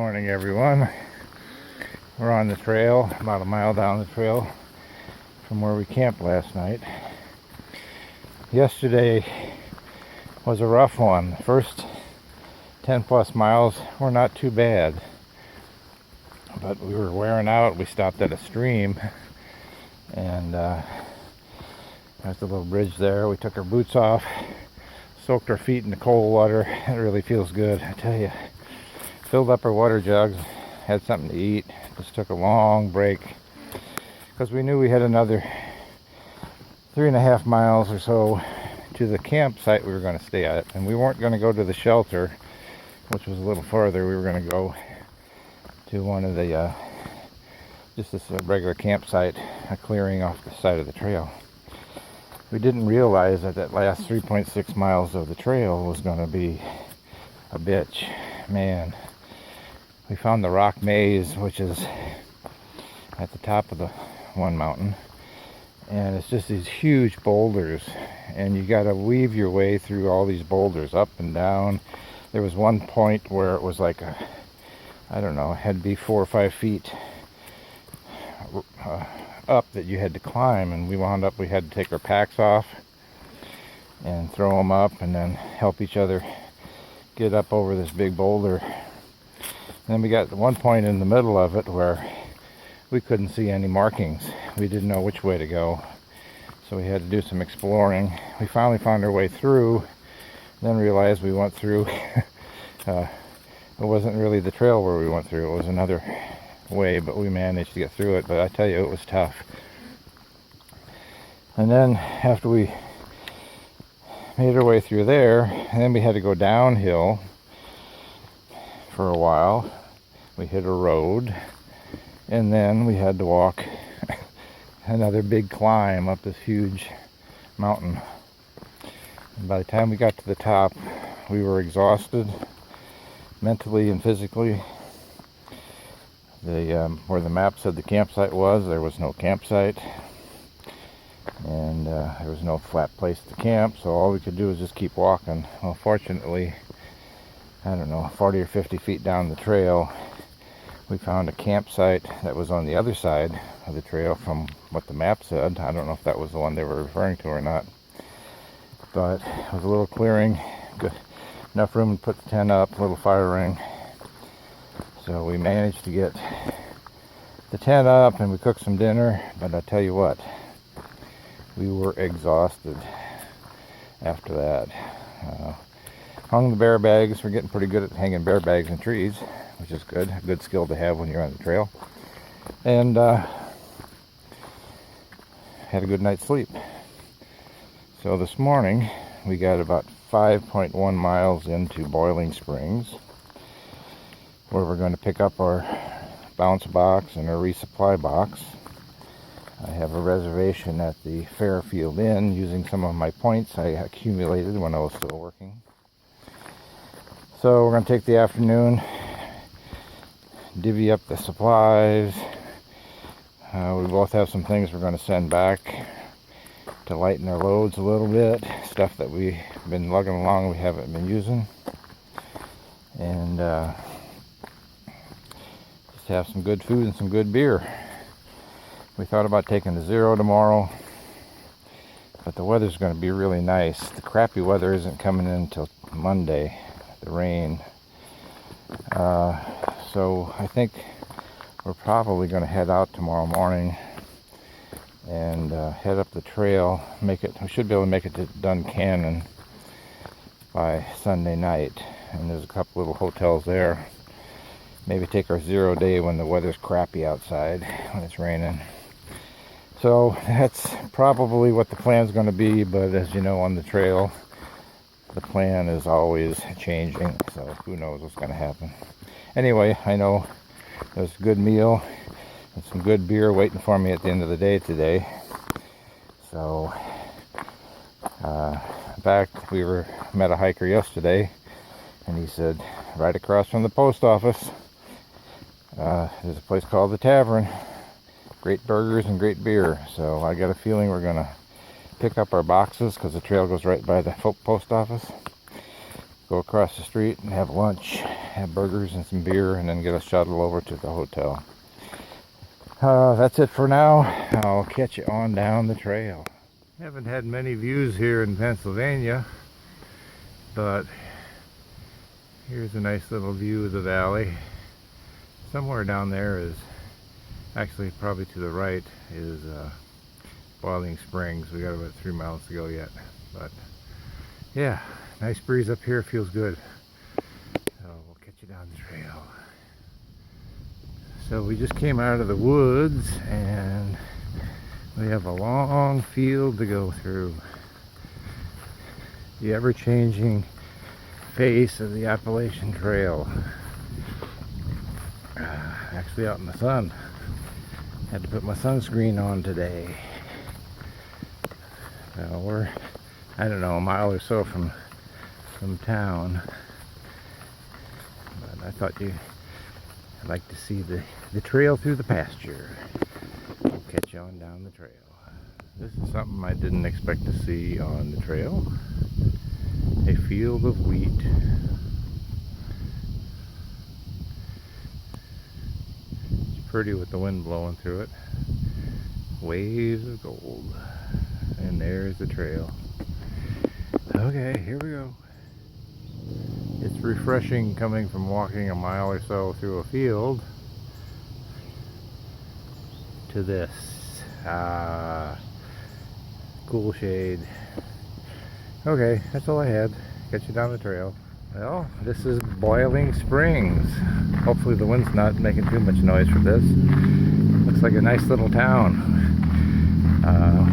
morning, everyone. We're on the trail, about a mile down the trail from where we camped last night. Yesterday was a rough one. The first 10 plus miles were not too bad, but we were wearing out. We stopped at a stream, and there's a little bridge there. We took our boots off, soaked our feet in the cold water. It really feels good, I tell you. Filled up our water jugs, had something to eat, just took a long break because we knew we had another 3.5 miles or so to the campsite we were going to stay at, and we weren't going to go to the shelter, which was a little farther. We were going to go to one of the just this regular campsite, a clearing off the side of the trail. We didn't realize that that last 3.6 miles of the trail was going to be a bitch. Man, we found the rock maze, which is at the top of the one mountain, and it's just these huge boulders, and you got to weave your way through all these boulders up and down. There was one point where it was like I don't know, it had to be 4 or 5 feet up that you had to climb, and we had to take our packs off and throw them up and then help each other get up over this big boulder. And then we got to one point in the middle of it where we couldn't see any markings. We didn't know which way to go, so we had to do some exploring. We finally found our way through, then realized we went through it wasn't really the trail where we went through, it was another way, but we managed to get through it. But I tell you, it was tough. And then after we made our way through there, and then we had to go downhill for a while. We hit a road, and then we had to walk another big climb up this huge mountain. And by the time we got to the top, we were exhausted mentally and physically. Where the map said the campsite was, there was no campsite, and there was no flat place to camp, so all we could do was just keep walking. Well, fortunately, I don't know, 40 or 50 feet down the trail, we found a campsite that was on the other side of the trail from what the map said. I don't know if that was the one they were referring to or not, but it was a little clearing, good, enough room to put the tent up, a little fire ring. So we managed to get the tent up and we cooked some dinner, but I tell you what, we were exhausted after that. Hung the bear bags. We're getting pretty good at hanging bear bags in trees, which is good. A good skill to have when you're on the trail. And had a good night's sleep. So this morning we got about 5.1 miles into Boiling Springs, where we're going to pick up our bounce box and our resupply box. I have a reservation at the Fairfield Inn using some of my points I accumulated when I was still working. So we're going to take the afternoon, divvy up the supplies. We both have some things we're going to send back to lighten our loads a little bit, stuff that we've been lugging along we haven't been using, and just have some good food and some good beer. We thought about taking the Zero tomorrow, but the weather's going to be really nice. The crappy weather isn't coming in until Monday, the rain. So I think we're probably going to head out tomorrow morning and head up the trail. We should be able to make it to Duncannon by Sunday night, and there's a couple little hotels there. Maybe take our Zero day when the weather's crappy outside, when it's raining. So that's probably what the plan's going to be, but as you know, on the trail, the plan is always changing, so who knows what's going to happen. Anyway, I know there's a good meal and some good beer waiting for me at the end of the day today. So, in fact, we met a hiker yesterday, and he said, right across from the post office, there's a place called the Tavern. Great burgers and great beer. So I got a feeling we're going to pick up our boxes because the trail goes right by the post office. go across the street and have lunch, have burgers and some beer, and then get a shuttle over to the hotel. That's it for now. I'll catch you on down the trail. Haven't had many views here in Pennsylvania, but here's a nice little view of the valley. Somewhere down there is, actually probably to the right, is Boiling Springs. We got about 3 miles to go yet, but yeah, nice breeze up here, feels good. So we'll catch you down the trail. So we just came out of the woods and we have a long field to go through. The ever-changing face of the Appalachian Trail. Actually out in the sun. Had to put my sunscreen on today. We're, I don't know, a mile or so from town. But I thought I'd like to see the trail through the pasture. We'll catch you on down the trail. This is something I didn't expect to see on the trail. A field of wheat. It's pretty with the wind blowing through it. Waves of gold. And there's the trail. Okay, here we go. It's refreshing coming from walking a mile or so through a field to this. Cool shade. Okay, that's all I had. Get you down the trail. Well, this is Boiling Springs. Hopefully the wind's not making too much noise for this. Looks like a nice little town.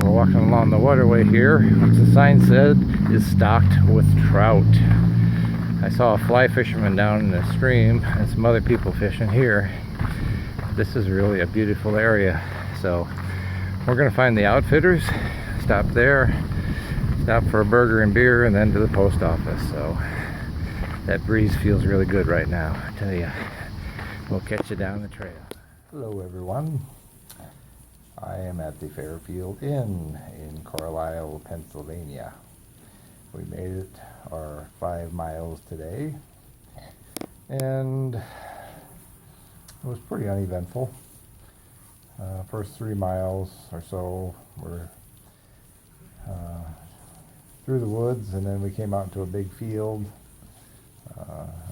We're walking along the waterway here, which the sign said is stocked with trout. I saw a fly fisherman down in the stream and some other people fishing here. This is really a beautiful area. So we're going to find the outfitters, stop there, stop for a burger and beer, and then to the post office. So that breeze feels really good right now, I tell you. We'll catch you down the trail. Hello everyone. I am at the Fairfield Inn in Carlisle, Pennsylvania. We made it our 5 miles today, and it was pretty uneventful. First 3 miles or so were through the woods, and then we came out into a big field.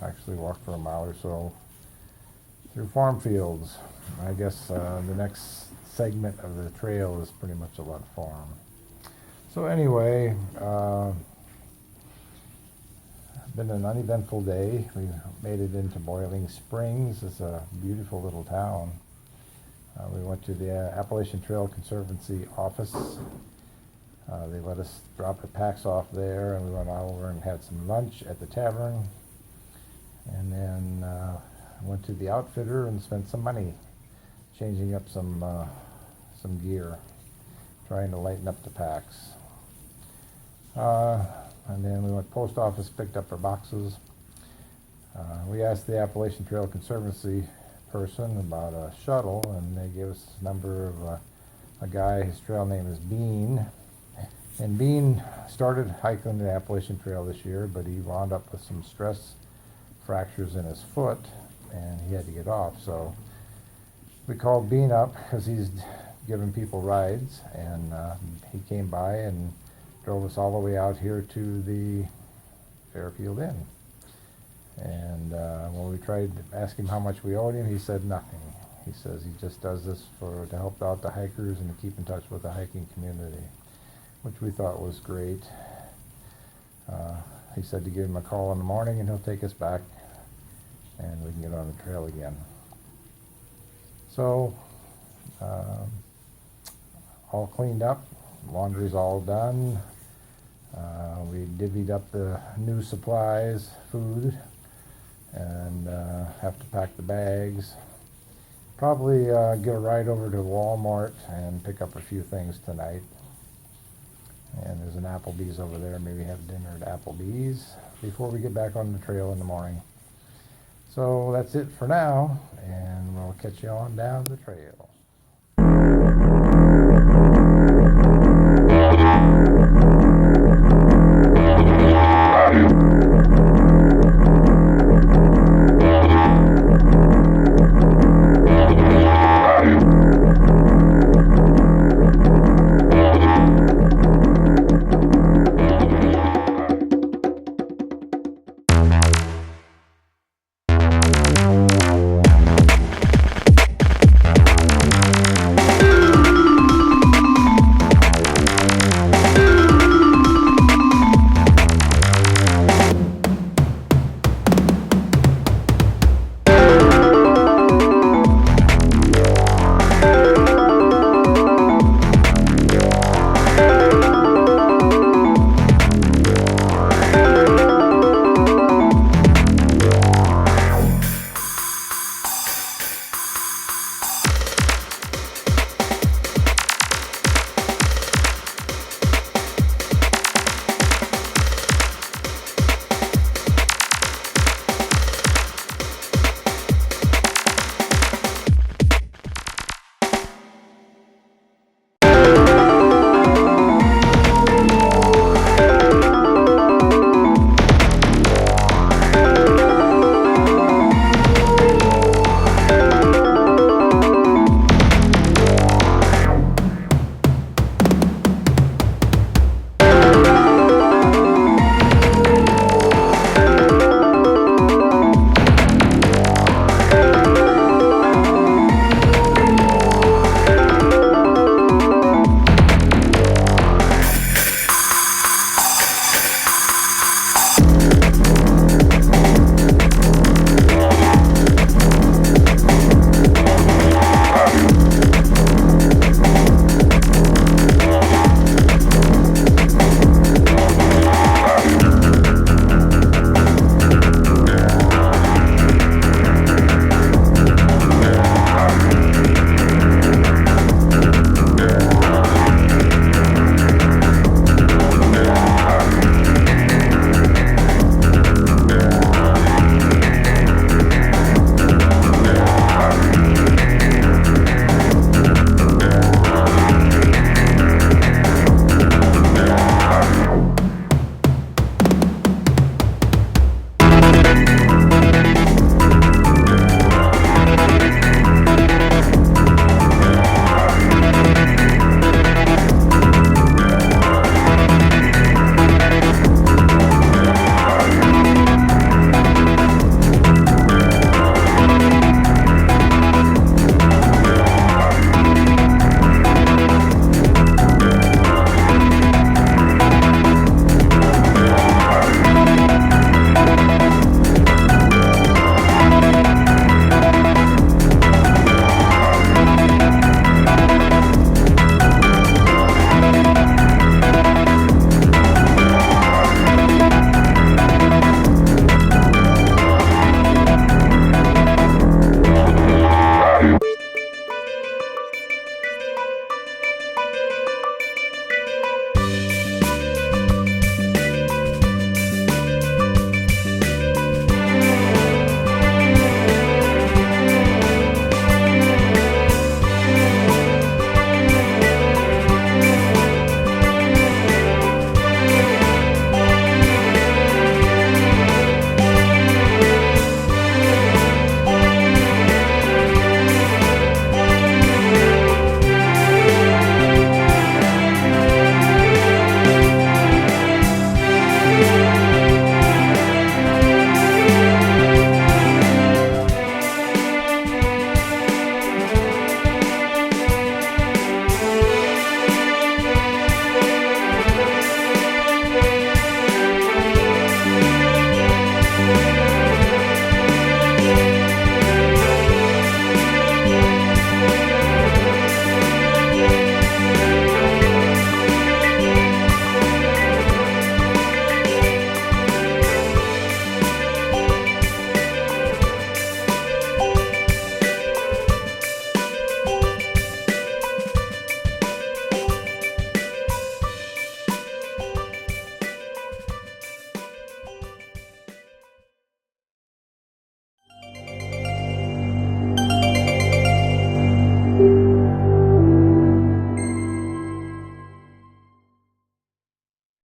Actually walked for a mile or so through farm fields. I guess the next segment of the trail is pretty much a lot of farm. So anyway, been an uneventful day. We made it into Boiling Springs. It's a beautiful little town. We went to the Appalachian Trail Conservancy office. They let us drop the packs off there, and we went over and had some lunch at the tavern, and then went to the outfitter and spent some money changing up some gear, trying to lighten up the packs. And then we went to the post office, picked up our boxes. We asked the Appalachian Trail Conservancy person about a shuttle, and they gave us the number of a guy. His trail name is Bean. And Bean started hiking the Appalachian Trail this year, but he wound up with some stress fractures in his foot, and he had to get off. So we called Bean up because he's giving people rides, and he came by and drove us all the way out here to the Fairfield Inn. And when we tried to ask him how much we owed him, he said nothing. He says he just does this to help out the hikers and to keep in touch with the hiking community, which we thought was great. He said to give him a call in the morning and he'll take us back and we can get on the trail again. So, all cleaned up, laundry's all done. We divvied up the new supplies, food, and have to pack the bags. Probably get a ride over to Walmart and pick up a few things tonight. And there's an Applebee's over there. Maybe have dinner at Applebee's before we get back on the trail in the morning. So that's it for now, and we'll catch you on down the trail.